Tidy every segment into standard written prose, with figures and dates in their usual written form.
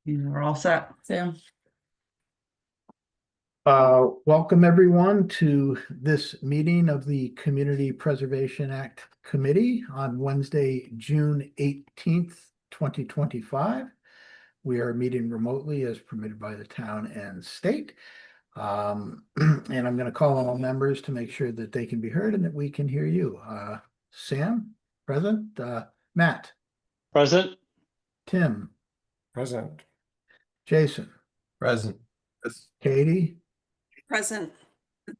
We're all set. Sam? Welcome everyone to this meeting of the Community Preservation Act Committee on Wednesday, June 18th, 2025. We are meeting remotely as permitted by the town and state. And I'm going to call on all members to make sure that they can be heard and that we can hear you. Sam, present. Matt, Present. Tim, Present. Jason, Present. Katie, Present.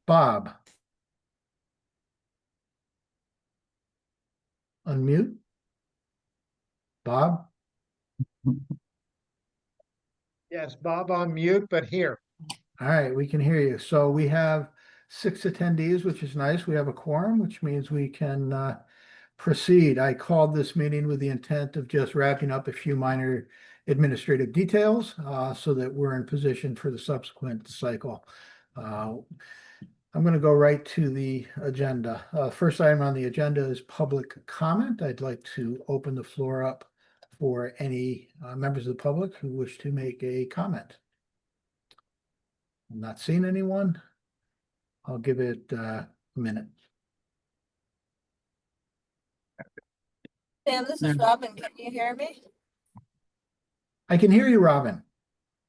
Bob. Unmute. Bob? Yes, Bob on mute, but here. All right, we can hear you. So we have 6 attendees, which is nice. We have a quorum, which means we can proceed. I called this meeting with the intent of just wrapping up a few minor administrative details so that we're in position for the subsequent cycle. I'm going to go right to the agenda. First item on the agenda is public comment. I'd like to open the floor up for any members of the public who wish to make a comment. I'm not seeing anyone. I'll give it a minute. Sam, this is Robin. Can you hear me? I can hear you, Robin.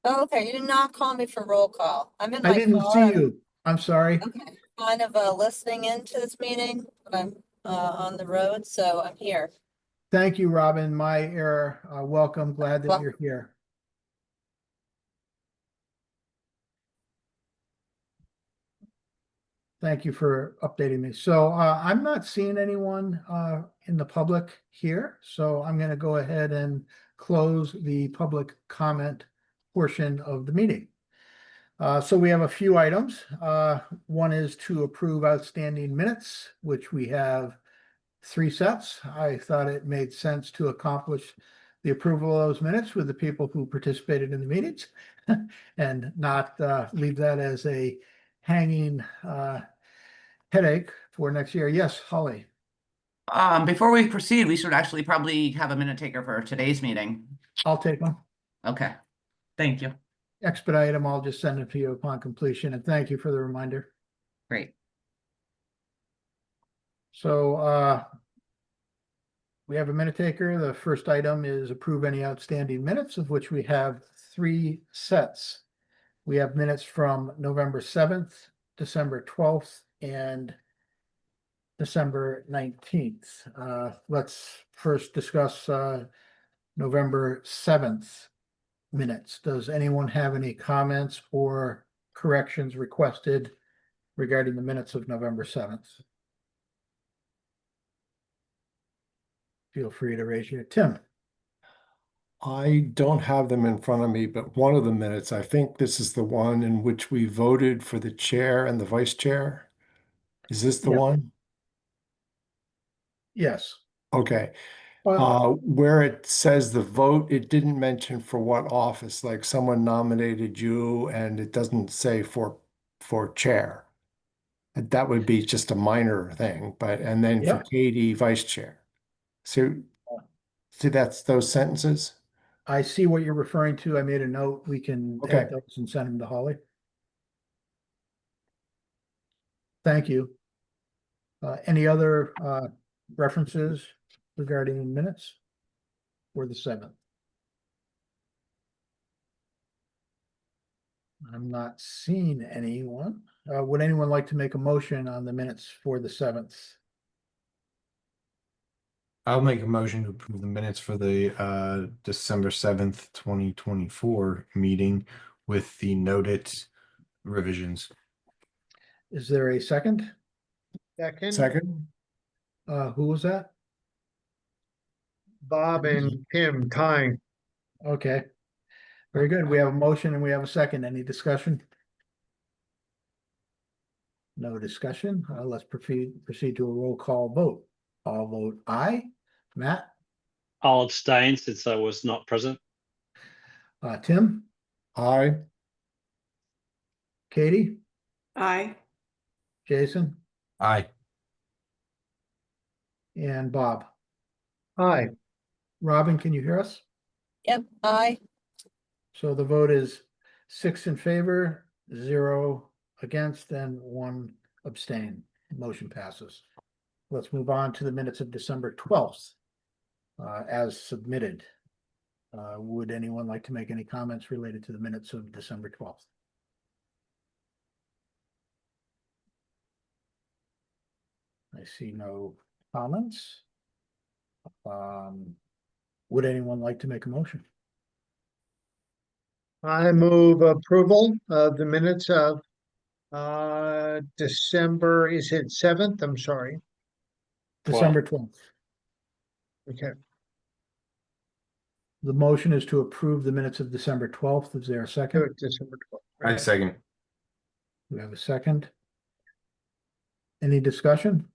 Oh, okay, you did not call me for roll call. I'm in I my didn't car. see you. I'm sorry. Okay, kind of listening into this meeting, but I'm on the road, so I'm here. Thank you, Robin. My error. Welcome. Glad that Well- you're here. Thank you for updating me. So I'm not seeing anyone in the public here, so I'm going to go ahead and close the public comment portion of the meeting. So we have a few items. One is to approve outstanding minutes, which we have 3 sets. I thought it made sense to accomplish the approval of those minutes with the people who participated in the meetings and not leave that as a hanging headache for next year. Yes, Holly. Before we proceed, we should actually probably have a minute taker for today's meeting. I'll take them. Okay. Thank you. Expedite them. I'll just send it to you upon completion. And thank you for the reminder. Great. So we have a minute taker. The first item is approve any outstanding minutes, of which we have 3 sets. We have minutes from November 7th, December 12th, and December 19th. Let's first discuss November 7th minutes. Does anyone have any comments or corrections requested regarding the minutes of November 7th? Feel free to raise your Tim. I don't have them in front of me, but one of the minutes, I think this is the one in which we voted for the chair and the vice chair. Is this the Yeah. one? Yes. Okay. Well, Where it says the vote, it didn't mention for what office, like someone nominated you and it doesn't say for chair. That would be just a minor thing, but and then for Yep. Katie, vice chair. So see that's those sentences? I see what you're referring to. I made a note. We can Okay. add those and send them to Holly. Thank you. Any other references regarding minutes for the 7th? I'm not seeing anyone. Would anyone like to make a motion on the minutes for the 7th? I'll make a motion to approve the minutes for the December 7th, 2024 meeting with the noted revisions. Is there a second? Second? Who was that? Bob and Tim tying. Okay. Very good. We have a motion and we have a second. Any discussion? No discussion. Let's proceed to a roll call vote. I'll vote aye. Matt? I'll abstain since I was not present. Tim? Aye. Katie? Aye. Jason? Aye. And Bob? Hi, Robin, can you hear us? Yep, aye. So the vote is 6 in favor, 0 against, and 1 abstain. Motion passes. Let's move on to the minutes of December 12th, as submitted. Would anyone like to make any comments related to the minutes of December 12th? I see no comments. Would anyone like to make a motion? I move approval of the minutes of December, is it 7th? I'm sorry. December 12th. Okay, The motion is to approve the minutes of December 12th. Is there a second? December 12th. I second. We have a second. Any discussion?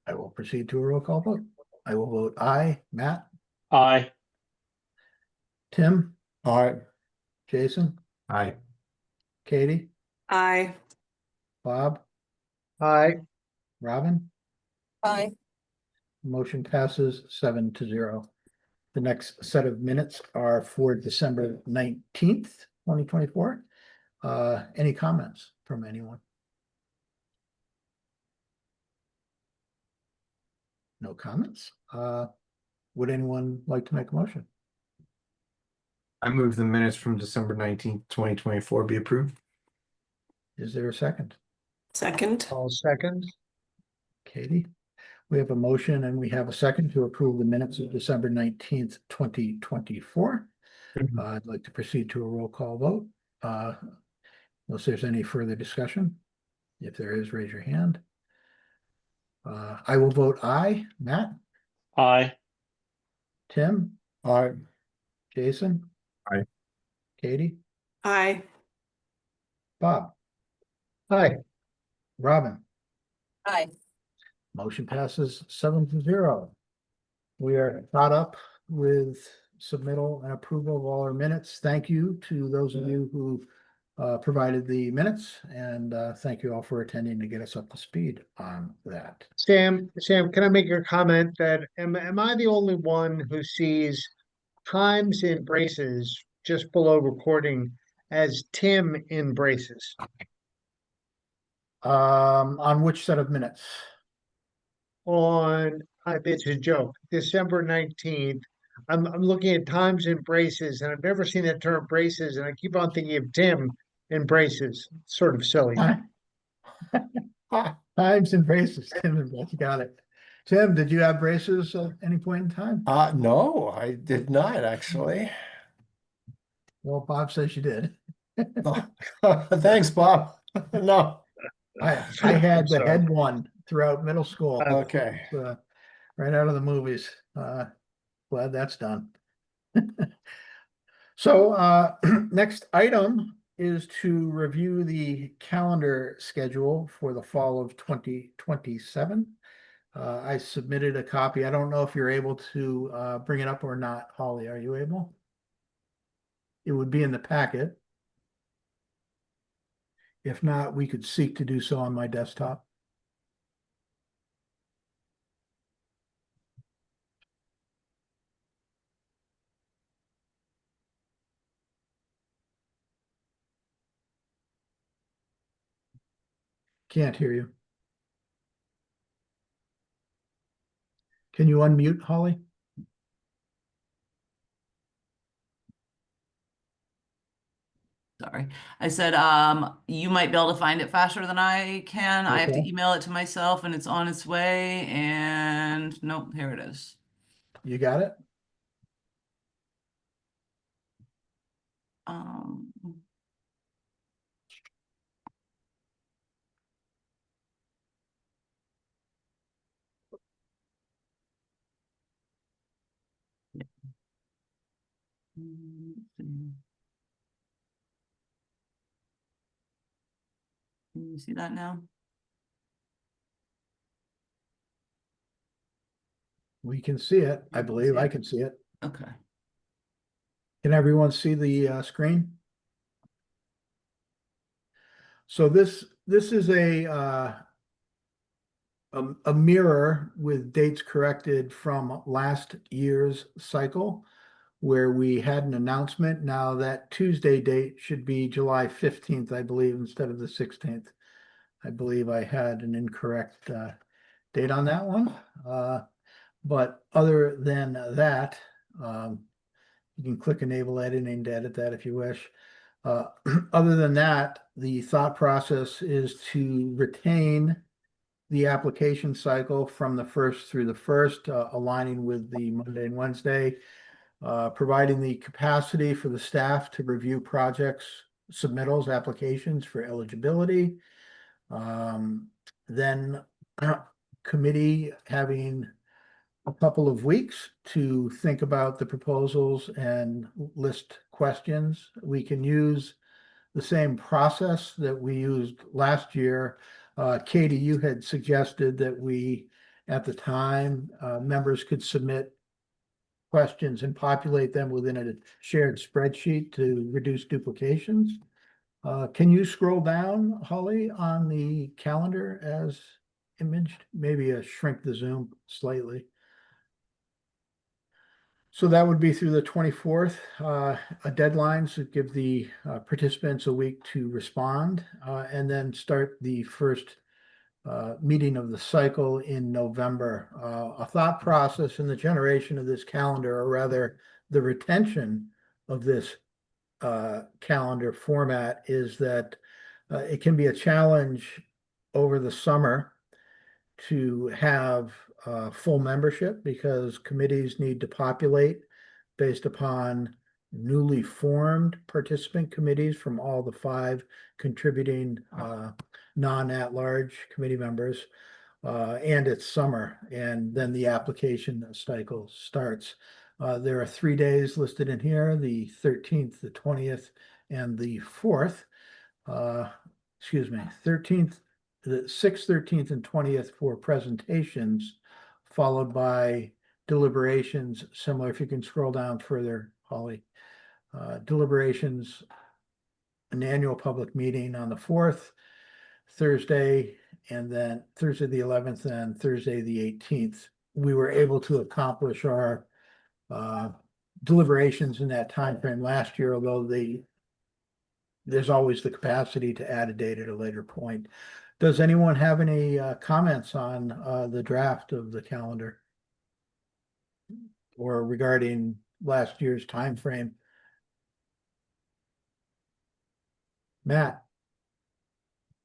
I will proceed to a roll call vote. I will vote aye. Matt, Aye. Tim, All right, Jason, Aye. Katie, Aye. Bob, Aye, Robin. Aye. Motion passes 7-0. The next set of minutes are for December 19th, 2024. Any comments from anyone? No comments. Would anyone like to make a motion? I move the minutes from December 19th, 2024 be approved. Is there a second? Second. all second. Katie? We have a motion and we have a second to approve the minutes of December 19th, 2024. I'd like to proceed to a roll call vote. Unless there's any further discussion. If there is, raise your hand. I will vote aye. Matt, Aye. Tim, all right, Jason? Aye. Katie? Aye. Bob? Aye, Robin? Aye. Motion passes 7-0. We are caught up with submittal and approval of all our minutes. Thank you to those of you who provided the minutes, and thank you all for attending to get us up to speed on that. Sam, can I make a comment that am I the only one who sees times in braces just below recording as Tim in braces? On which set of minutes? It's a joke, December 19th. I'm looking at times in braces and I've never seen that term braces and I keep on thinking of Tim in braces. It's sort of silly. Times and braces. Tim and Beth, you got it. Tim, did you have braces at any point in time? no, I did not actually. Well, Bob says you did. Thanks, Bob. No, I had the Sorry. head one throughout middle school. okay. Right out of the movies. Glad that's done. So next item is to review the calendar schedule for the fall of 2027. I submitted a copy. I don't know if you're able to bring it up or not. Holly, are you able? It would be in the packet. If not, we could seek to do so on my desktop. Can't hear you. Can you unmute, Holly? Sorry. I said, you might be able to find it faster than I can. I have to Okay. email it to myself and it's on its way, and nope, here it is. You got it? Um, let's see. Can you see that now? We can see it. I You can believe see I it. can see it. Okay. Can everyone see the screen? So this is a mirror with dates corrected from last year's cycle. where we had an announcement. Now that Tuesday date should be July 15th, I believe, instead of the 16th. I believe I had an incorrect date on that one. But other than that, you can click enable editing to edit that if you wish. Other than that, the thought process is to retain the application cycle from the 1st through the 1st, aligning with the Monday and Wednesday, providing the capacity for the staff to review projects, submittals, applications for eligibility. Then committee having a couple of weeks to think about the proposals and list questions. We can use the same process that we used last year. Katie, you had suggested that we, at the time, members could submit questions and populate them within a shared spreadsheet to reduce duplications. Can you scroll down, Holly, on the calendar as imaged? Maybe shrink the zoom slightly. So that would be through the 24th, a deadline to give the participants a week to respond, and then start the first meeting of the cycle in November. A thought process in the generation of this calendar, or rather the retention of this calendar format, is that it can be a challenge over the summer to have full membership, because committees need to populate based upon newly formed participant committees from all the 5 contributing non-at-large committee members. And it's summer, and then the application cycle starts. There are 3 days listed in here, the 13th, the 20th, and the 4th. Excuse me, 13th, the 6th, 13th, and 20th for presentations, followed by deliberations, similar, if you can scroll down further, Holly. Deliberations, an annual public meeting on the 4th, Thursday, and then Thursday the 11th and Thursday the 18th. We were able to accomplish our deliberations in that time frame last year, although there's always the capacity to add a date at a later point. Does anyone have any comments on the draft of the calendar, or regarding last year's time frame? Matt?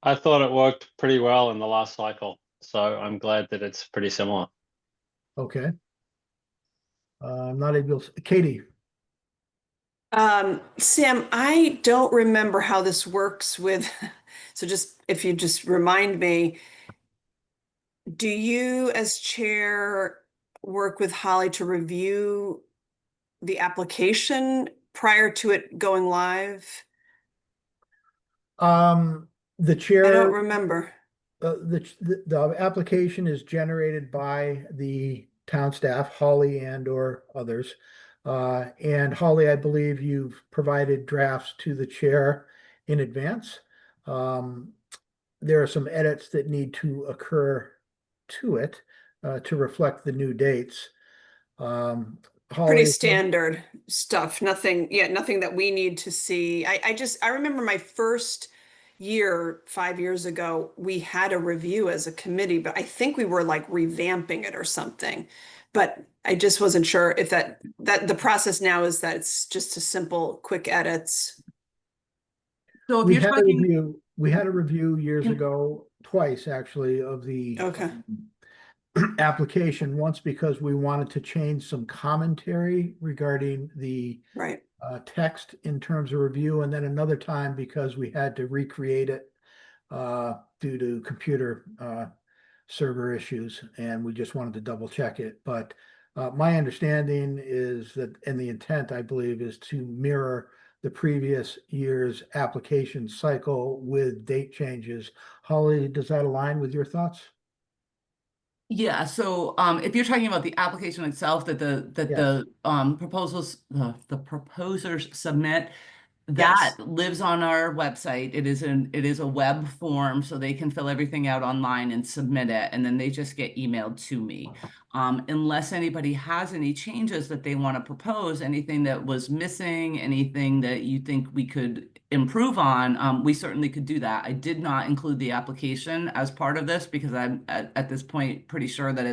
I thought it worked pretty well in the last cycle, so I'm glad that it's pretty similar. Okay. I'm not able, Katie? Sam, I don't remember how this works with, so just, if you just remind me, do you as chair work with Holly to review the application prior to it going live? The I don't chair, remember. the application is generated by the town staff, Holly and or others. And Holly, I believe you've provided drafts to the chair in advance. There are some edits that need to occur to it to reflect the new dates. Pretty Holly, standard stuff, nothing that we need to see. I remember my first year, 5 years ago, we had a review as a committee, but I think we were like revamping it or something. But I just wasn't sure if that the process now is that it's just a simple, quick edits. So if we you're had a talking, review, years Can- ago, twice actually, of the Okay. application. Once because we wanted to change some commentary regarding the Right. text in terms of review, and then another time because we had to recreate it due to computer server issues, and we just wanted to double check it. But my understanding is that, and the intent, I believe, is to mirror the previous year's application cycle with date changes. Holly, does that align with your thoughts? yeah, so if you're talking about the application itself that the proposals, the proposers submit, that lives on our website. It is a web form, so they can fill everything out online and submit it, and then they just get emailed to me. Unless anybody has any changes that they want to propose, anything that was missing, anything that you think we could improve on, we certainly could do that. I did not include the application as part of this because I'm at this point pretty sure that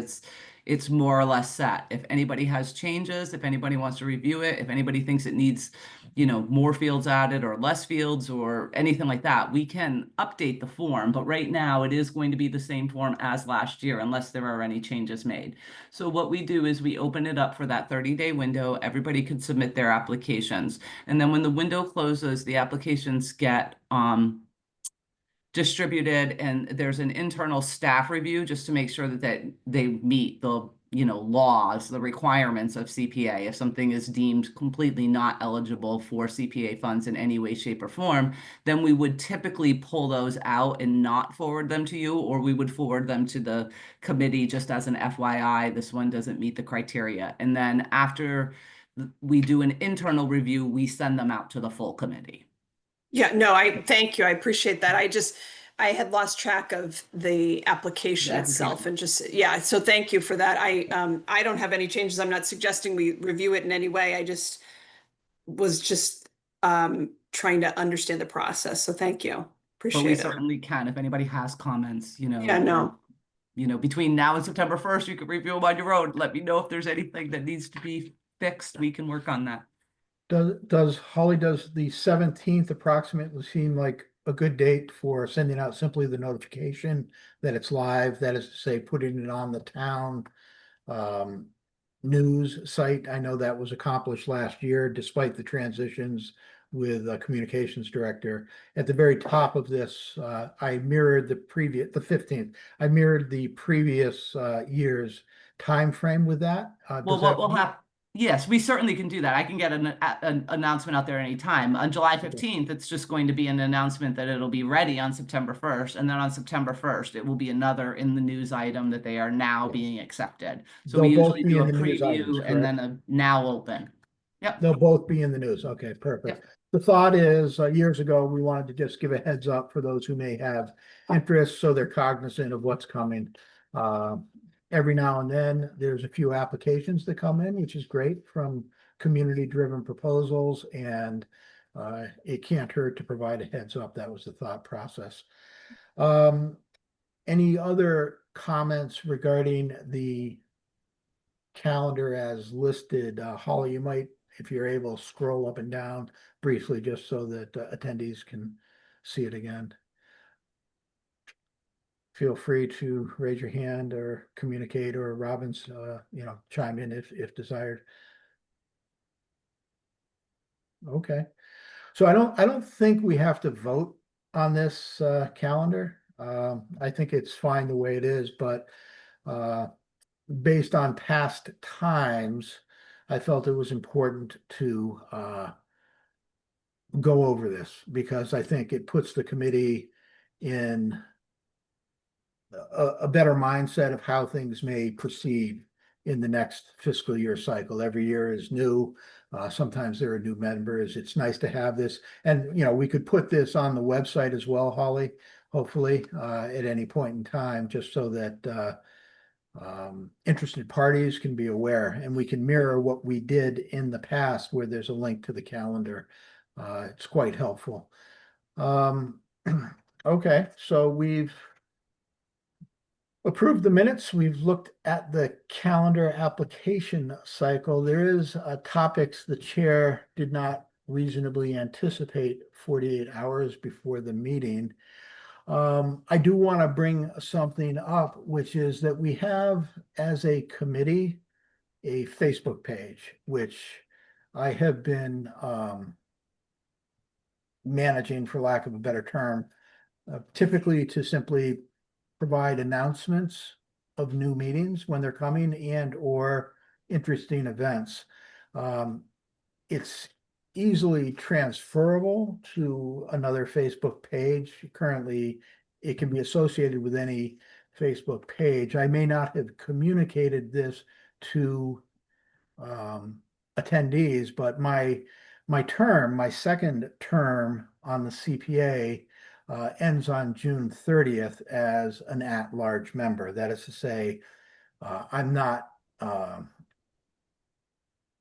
it's more or less set. If anybody has changes, if anybody wants to review it, if anybody thinks it needs, more fields added or less fields or anything like that, we can update the form. But right now it is going to be the same form as last year unless there are any changes made. So what we do is we open it up for that 30-day window. Everybody can submit their applications. And then when the window closes, the applications get distributed, and there's an internal staff review just to make sure that they meet the laws, the requirements of CPA. If something is deemed completely not eligible for CPA funds in any way, shape, or form, then we would typically pull those out and not forward them to you, or we would forward them to the committee just as an FYI, this one doesn't meet the criteria. And then after we do an internal review, we send them out to the full committee. Yeah, no, thank you. I appreciate that. I had lost track of the application itself and so thank you for that. I don't have any changes. I'm not suggesting we review it in any way. I was trying to understand the process. So thank you. But we Appreciate it. certainly can, if anybody has comments, Yeah, no. Between now and September 1st, you can review them on your own. Let me know if there's anything that needs to be fixed. We can work on that. Holly, does the 17th approximately seem like a good date for sending out simply the notification that it's live? That is to say, putting it on the town news site. I know that was accomplished last year despite the transitions with a communications director. At the very top of this, I mirrored the 15th. I mirrored the previous year's time frame with that. Well, what will happen? Yes, we certainly can do that. I can get an announcement out there anytime. On July 15th, it's just going to be an announcement that it'll be ready on September 1st. And then on September 1st, it will be another in the news item that they are now being accepted. So we usually do a preview and then a now open. Yep. They'll both be in the news. Okay, perfect. Yep. The thought is, years ago, we wanted to just give a heads up for those who may have interest, so they're cognizant of what's coming. Every now and then, there's a few applications that come in, which is great, from community-driven proposals, and it can't hurt to provide a heads up. That was the thought process. Any other comments regarding the calendar as listed? Holly, you might, if you're able, scroll up and down briefly just so that attendees can see it again. Feel free to raise your hand or communicate, or Robin's, chime in if desired. Okay. So I don't think we have to vote on this calendar. I think it's fine the way it is, but based on past times, I felt it was important to go over this because I think it puts the committee in a better mindset of how things may proceed in the next fiscal year cycle. Every year is new. Sometimes there are new members. It's nice to have this. And, we could put this on the website as well, Holly, hopefully, at any point in time, just so that interested parties can be aware, and we can mirror what we did in the past where there's a link to the calendar. It's quite helpful. Okay, so we've approved the minutes. We've looked at the calendar application cycle. There is topics the chair did not reasonably anticipate 48 hours before the meeting. I do want to bring something up, which is that we have, as a committee, a Facebook page, which I have been managing, for lack of a better term, typically to simply provide announcements of new meetings when they're coming and or interesting events. It's easily transferable to another Facebook page. Currently, it can be associated with any Facebook page. I may not have communicated this to attendees, but my second term on the CPA ends on June 30th as an at-large member. That is to say, I'm not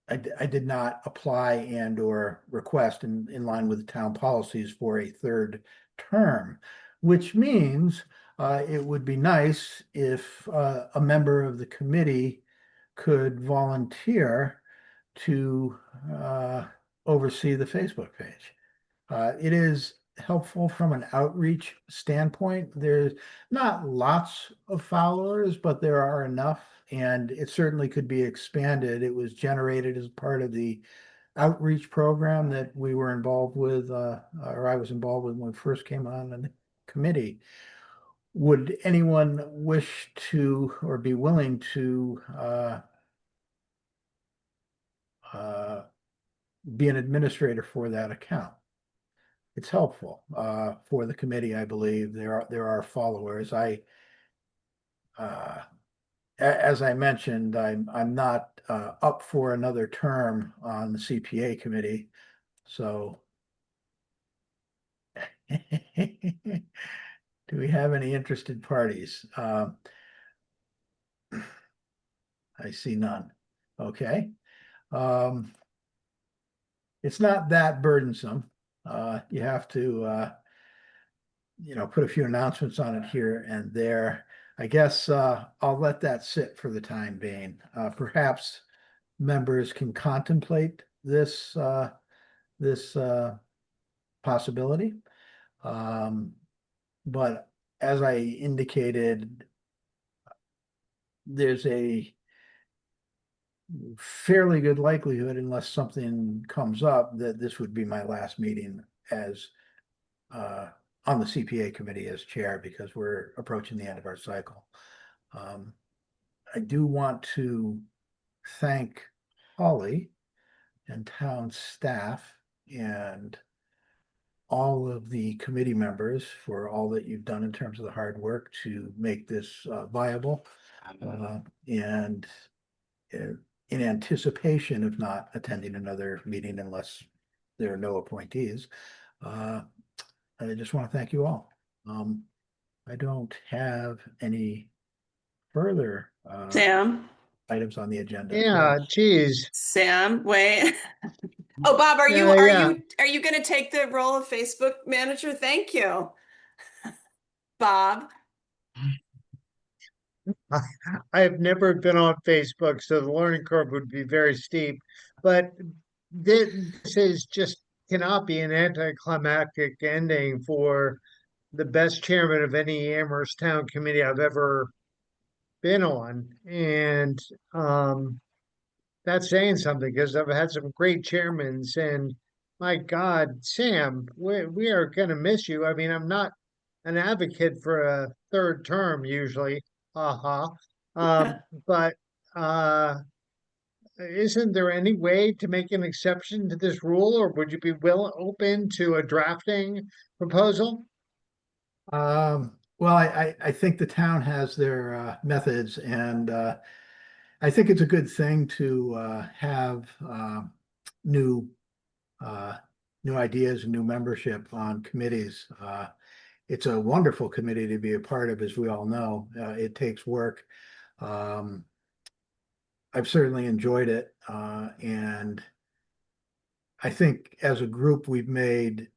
I did not apply and or request in line with the town policies for a third term, which means it would be nice if a member of the committee could volunteer to oversee the Facebook page. It is helpful from an outreach standpoint. There's not lots of followers, but there are enough, and it certainly could be expanded. It was generated as part of the outreach program that we were involved with, or I was involved with when we first came on the committee. Would anyone wish to or be willing to be an administrator for that account? It's helpful for the committee, I believe. There are followers. As I mentioned, I'm not up for another term on the CPA committee, so do we have any interested parties? I see none. Okay. It's not that burdensome. You have to put a few announcements on it here and there. I guess I'll let that sit for the time being. Perhaps members can contemplate this possibility. But as I indicated, there's a fairly good likelihood, unless something comes up, that this would be my last meeting as on the CPA committee as chair, because we're approaching the end of our cycle. I do want to thank Holly and town staff and all of the committee members for all that you've done in terms of the hard work to make this viable. And in anticipation of not attending another meeting unless there are no appointees, I just want to thank you all. I don't have any further Sam, items on the agenda. Yeah, geez. Sam, wait. Oh, Bob, are you Yeah. going to take the role of Facebook manager? Thank you. Bob. I have never been on Facebook, so the learning curve would be very steep. But this is just cannot be an anticlimactic ending for the best chairman of any Amherst Town committee I've ever been on. And that's saying something, because I've had some great chairmans, and my God, Sam, we are going to miss you. I mean, I'm not an advocate for a third term usually, but isn't there any way to make an exception to this rule, or would you be open to a drafting proposal? Well, I think the town has their methods, and I think it's a good thing to have new ideas and new membership on committees. It's a wonderful committee to be a part of, as we all know. It takes work. I've certainly enjoyed it, and I think as a group we've made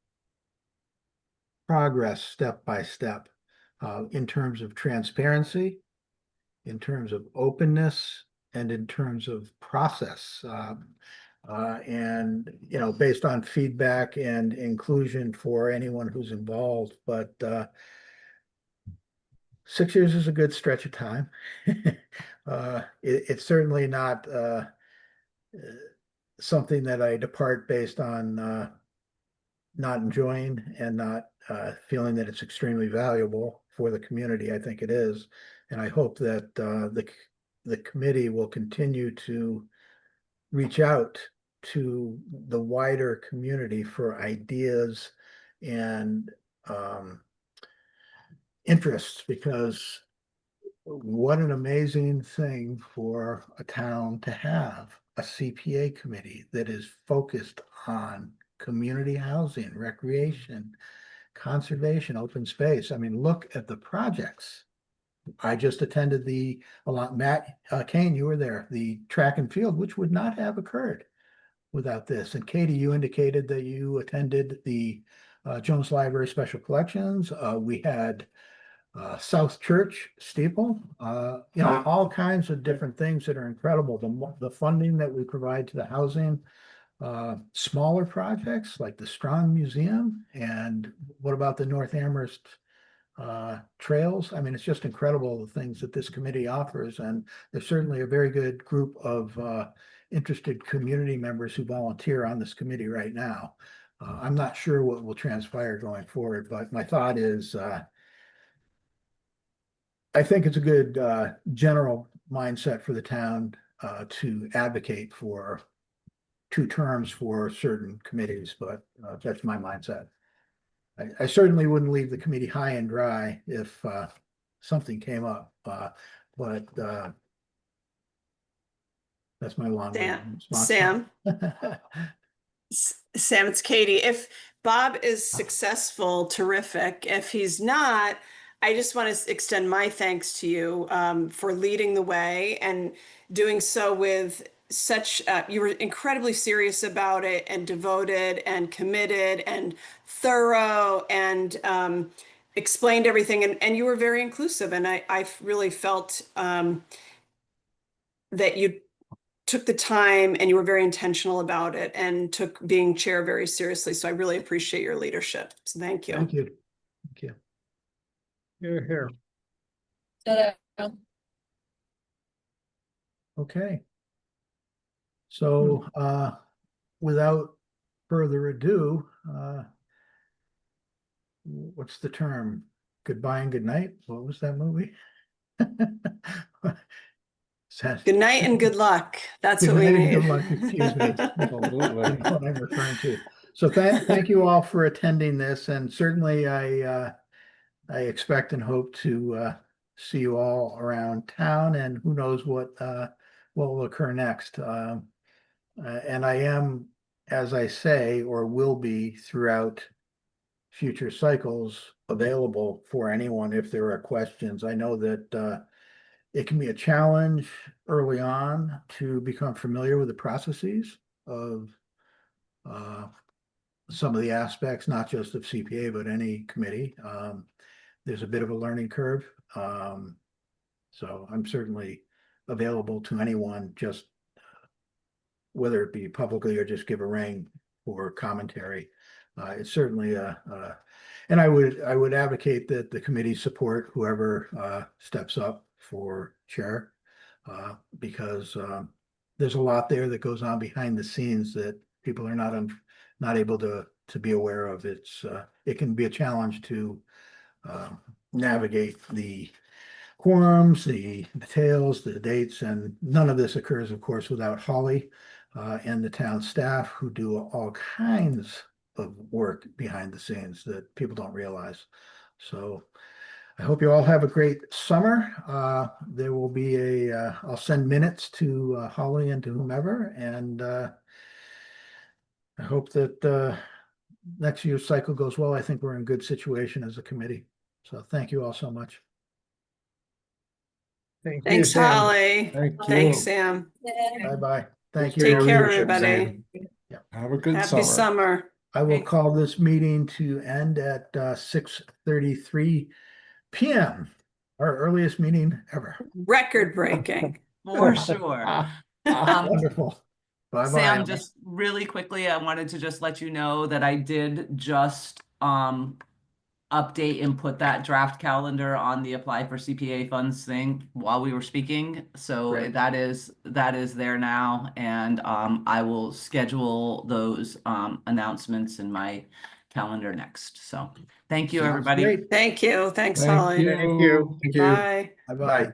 progress step by step in terms of transparency, in terms of openness, and in terms of process. And based on feedback and inclusion for anyone who's involved. But 6 years is a good stretch of time. It's certainly not something that I depart based on not enjoying and not feeling that it's extremely valuable for the community. I think it is, and I hope that the committee will continue to reach out to the wider community for ideas and interests, because what an amazing thing for a town to have a CPA committee that is focused on community housing, recreation, conservation, open space. I mean, look at the projects I just attended Matt Kane, you were there, the track and field, which would not have occurred without this. And Katie, you indicated that you attended the Jones Library Special Collections. We had South Church steeple, all kinds of different things that are incredible. The funding that we provide to the housing, smaller projects like the Strong Museum, and what about the North Amherst trails? I mean, it's just incredible the things that this committee offers, and there's certainly a very good group of interested community members who volunteer on this committee right now. I'm not sure what will transpire going forward, but my thought is I think it's a good general mindset for the town to advocate for 2 terms for certain committees, but that's my mindset. I certainly wouldn't leave the committee high and dry if something came up, but that's my long response. Sam, Sam, it's Katie. If Bob is successful, terrific. If he's not, I just want to extend my thanks to you for leading the way and doing so with such, you were incredibly serious about it and devoted and committed and thorough and explained everything. And you were very inclusive. And I really felt that you took the time and you were very intentional about it and took being chair very seriously. So I really appreciate your leadership. So thank you. Thank you. Thank you. Here. Ta-da. Okay. So without further ado, what's the term? Goodbye and good night? What was that movie? Good night and good luck. That's Good what we night and good need. luck, excuse me. Absolutely. That's what I'm referring to. So thank you all for attending this, and certainly I expect and hope to see you all around town, and who knows what will occur next. And I am, as I say, or will be throughout future cycles, available for anyone if there are questions. I know that it can be a challenge early on to become familiar with the processes of some of the aspects, not just of CPA, but any committee. There's a bit of a learning curve. So I'm certainly available to anyone, just whether it be publicly or just give a ring for commentary. It's certainly and I would advocate that the committee support whoever steps up for chair, because there's a lot there that goes on behind the scenes that people are not able to be aware of. It can be a challenge to navigate the quorums, the details, the dates, and none of this occurs, of course, without Holly and the town staff, who do all kinds of work behind the scenes that people don't realize. So I hope you all have a great summer. There will be I'll send minutes to Holly and to whomever, and I hope that next year's cycle goes well. I think we're in good situation as a committee. So thank you all so much. Thank you, Thanks, Sam. Holly. Thank you. Thanks, Sam. Yeah. Bye-bye. Thank you. Take your care, leadership, everybody. Have a good Happy summer. I will Thanks. call this meeting to end at 6:33 p.m. Our earliest meeting ever. Record breaking. For sure. Wonderful. Bye-bye. Sam, just really quickly, I wanted to just let you know that I did just update and put that draft calendar on the apply for CPA funds thing while we were speaking. So Great. that is there now, and I will schedule those announcements in my calendar next. So thank you, Sounds everybody. great. Thank you. Thanks, Thank Holly. Thank you. Bye. Bye-bye.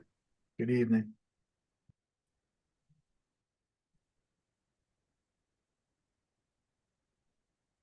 Good evening.